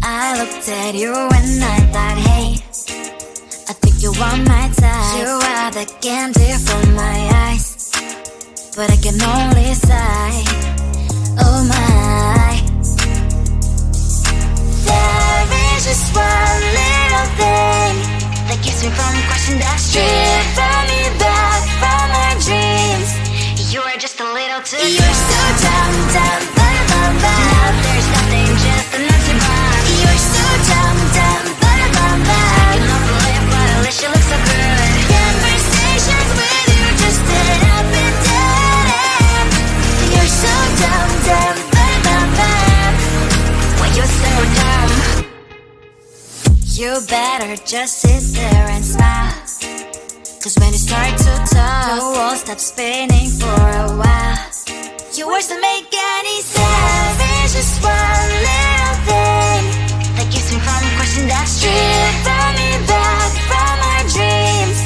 I looked at you and I thought, hey, I think you are my type. You are the candy from my eyes, but I can only sigh, oh my. There is just one little thing that keeps me from crossing that street. Drive me back from my dreams. You are just a little too close. You're so dumb, dumb, bum, bum, bum. Now there's nothing, just an empty bomb. You're so dumb, dumb, bum, bum, bum. I cannot believe, but at least you look so good. Conversations with you just end up in dead end. You're so dumb, dumb, bum, bum, bum. When you're so dumb, you better just sit there and smile. Cause when you start to talk, the world stops spinning for a while. Your words don't make any sense. There's just one little thing that keeps me from crossing that street. Drive me back from our dreams.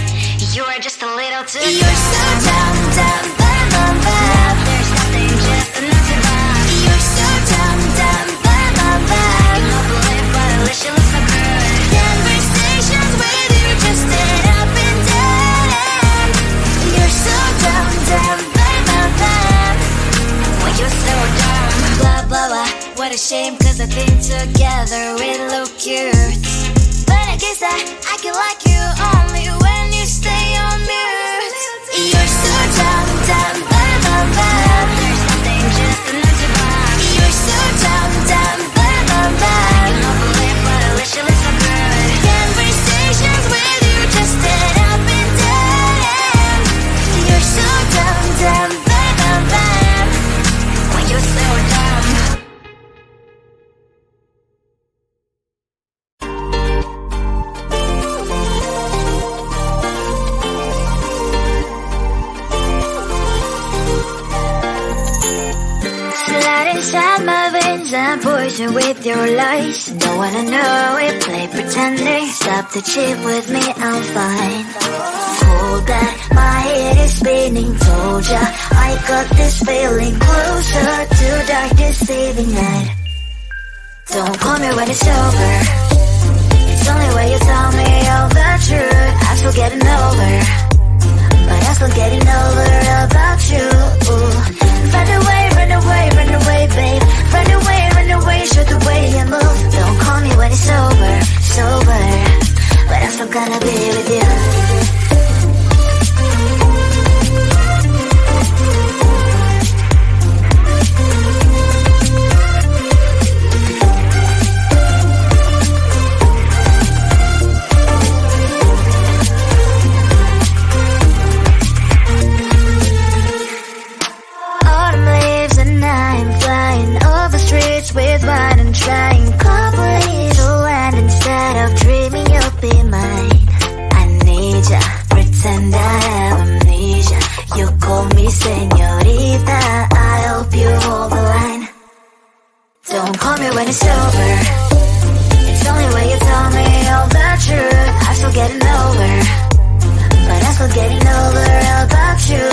You are just a little too close. You're so dumb, dumb, bum, bum, bum. Now there's nothing, just an empty bomb. You're so dumb, dumb, bum, bum, bum. I cannot believe, but at least you look so good. Conversations with you just end up in dead end. You're so dumb, dumb, bum, bum, bum. When you're so dumb, blah, blah, blah. What a shame, cause I think together we look cute. But I guess that I can like you only when you stay on mute. You're so dumb, dumb, bum, bum, bum. There's nothing, just an empty bomb. You're so dumb, dumb, bum, bum, bum. I cannot believe, but at least you look so good. Conversations with you just end up in dead end. You're so dumb, dumb, bum, bum, bum. When you're so dumb. Slide inside my veins and poison with your lies. Don't wanna know it, play pretending. Stop the cheat with me, I'm fine. Hold that, my head is spinning. Told ya, I got this feeling closer to dark deceiving night. Don't call me when it's over. It's only when you tell me all the truth. I'm still getting over, but I'm still getting over about you. Run away, run away, run away, babe. Run away, show the way you move. Don't call me when it's over, sober, but I'm still gonna be with you. With wine and trying probably to land instead of dreaming you'll be mine. I need ya, pretend I have amnesia. You call me señorita, I hope you hold the line. Don't call me when it's over. It's only when you tell me all the truth. I'm still getting over, but I'm still getting over about you.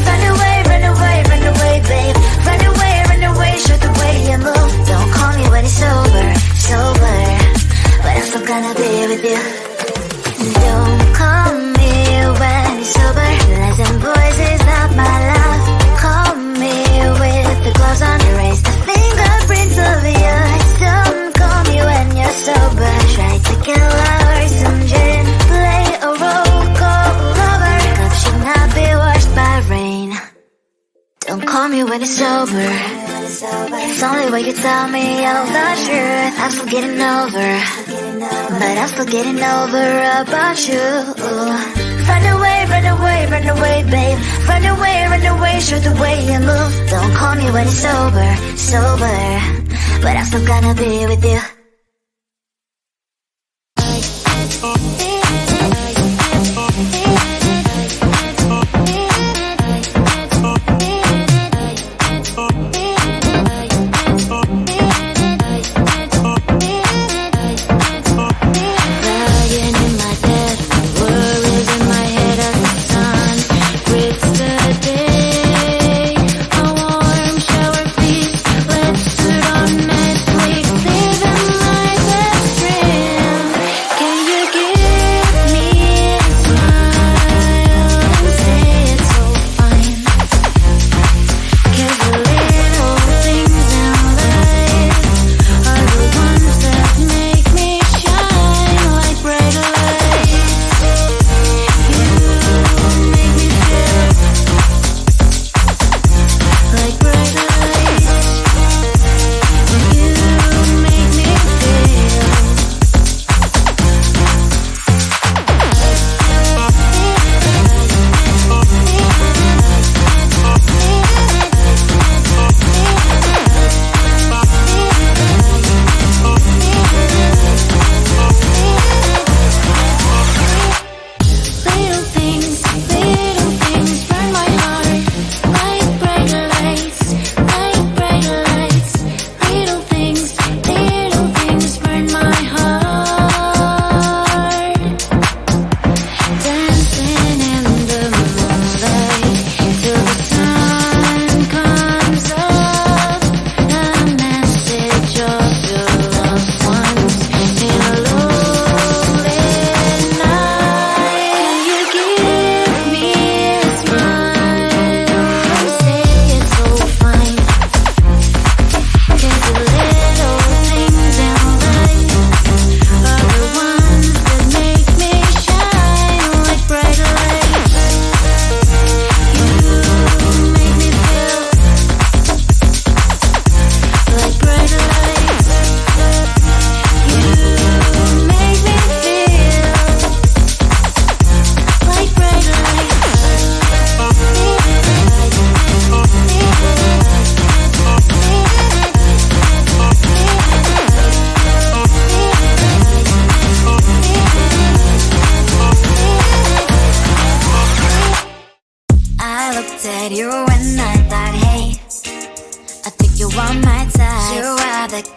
Run away, run away, run away, babe. Run away, show the way you move. Don't call me when it's over, sober, but I'm still gonna be with you. Don't call me when it's sober. Lies and boys is not my love. Call me with the gloves on. Erase the fingerprints of yours. Don't call me when you're sober. Try to kill hours, some gin. Play a role, call lover. Cup should not be washed by rain. Don't call me when it's over. It's only when you tell me all the truth. I'm still getting over, but I'm still getting over about you. Run away, run away, run away, babe. Run away, show the way you move. Don't call me when it's over, sober, but I'm still gonna be with you. Living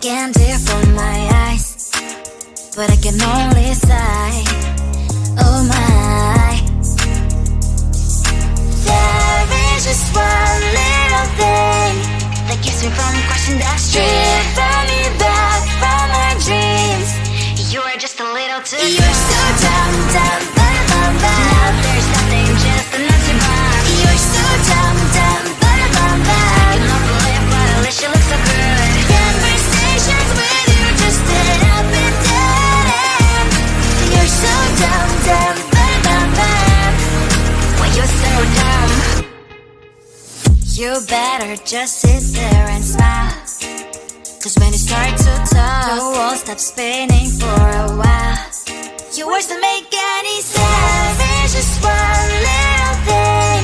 can tear from my eyes, but I can only sigh. Oh my. There is just one little thing that keeps me from crossing that street. Drive me back from my dreams. You're just a little too far. You're so dumb, dumb, bum, bum, bum. Now there's nothing, just enough to bomb. You're so dumb, dumb, bum, bum, bum. I cannot believe, but at least you look so good. Conversations with you just end up in dead end. You're so dumb, dumb, bum, bum, bum. When you're so dumb, you better just sit there and smile. Cause when you start to talk, the world stops spinning for a while. Your words don't make any sense. There's just one little thing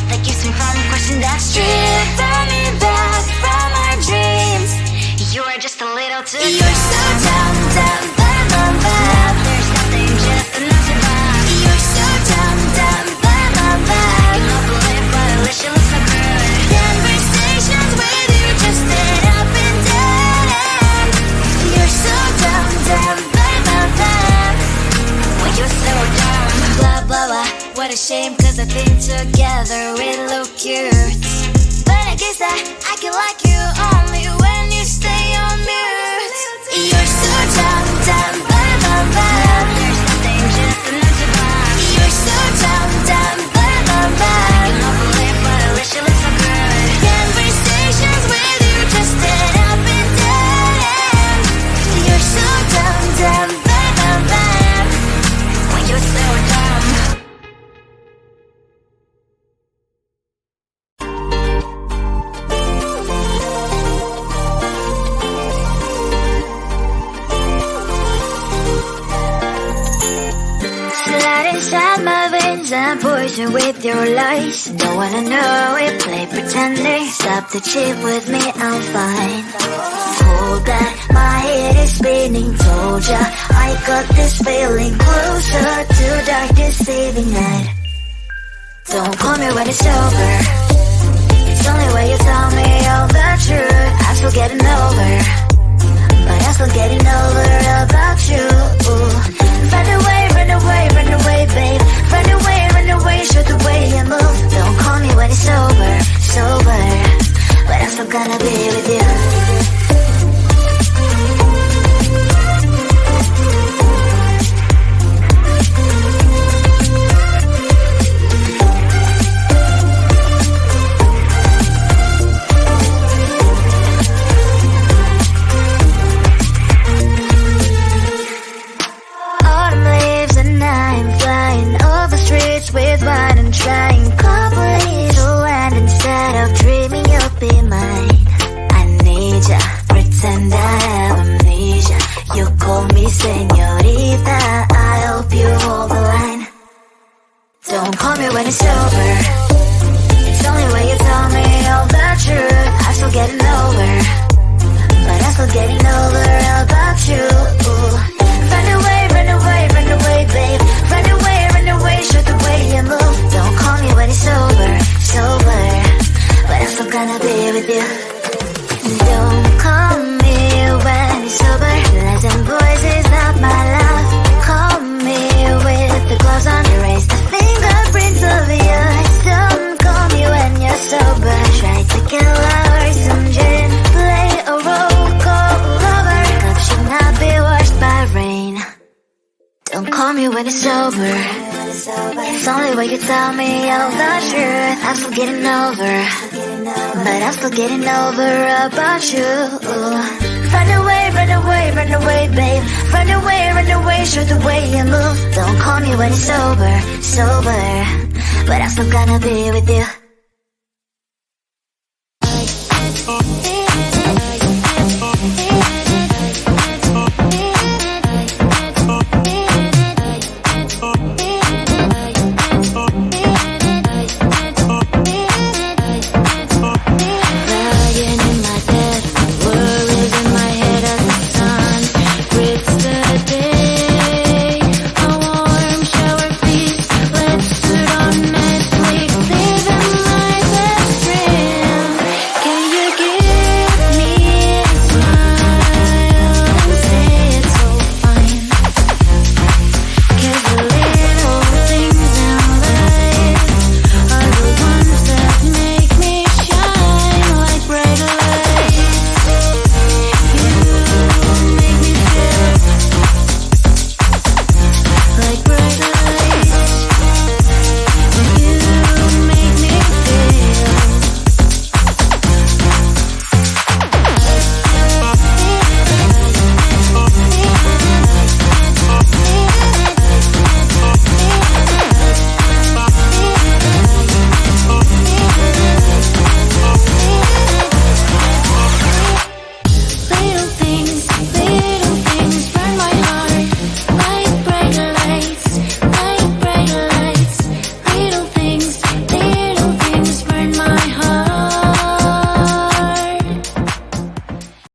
that keeps me from crossing that street. Drive me back from our dreams. You're just a little too far. You're so dumb, dumb, bum, bum, bum. Now there's nothing, just enough to bomb. You're so dumb, dumb, bum, bum, bum. I cannot believe, but at least you look so good. Conversations with you just end up in dead end. You're so dumb, dumb, bum, bum, bum. When you're so dumb. Blah, blah, blah. What a shame, cause I think together we look cute. But I guess that I can like you only when you stay on mute. You're so dumb, dumb, bum, bum, bum. There's nothing, just enough to bomb. You're so dumb, dumb, bum, bum, bum. I cannot believe, but at least you look so good. Conversations with you just end up in dead end. You're so dumb, dumb, bum, bum, bum. When you're so dumb. Slide inside my veins and poison with your lies. Don't wanna know it, play pretending. Stop the cheat with me, I'm fine. Hold that, my head is spinning. Told ya, I got this feeling closer to dark deceiving night. Don't call me when it's over. It's only when you tell me all the truth. I'm still getting over, but I'm still getting over about you. Run away, run away, run away, babe. Run away, show the way you move. Don't call me when it's over, sober, but I'm still gonna be with you. With wine and trying copies to land instead of dreaming you'll be mine. I need ya, pretend I have amnesia. You call me señorita, I hope you hold the line. Don't call me when it's over. It's only when you tell me all the truth. I'm still getting over, but I'm still getting over about you. Run away, run away, run away, babe. Run away, show the way you move. Don't call me when it's over, sober, but I'm still gonna be with you. Don't call me when it's over. Lads and boys is not my love. Call me with the gloves on. Erase the fingerprints of yours. Don't call me when you're sober. Try to kill hours, some gin, play a role, call lover. Cup should not be washed by rain. Don't call me when it's over. It's only when you tell me all the truth. I'm still getting over, but I'm still getting over about you. Run away, run away, run away, babe. Run away, show the way you move. Don't call me when it's over, sober, but I'm still gonna be with you.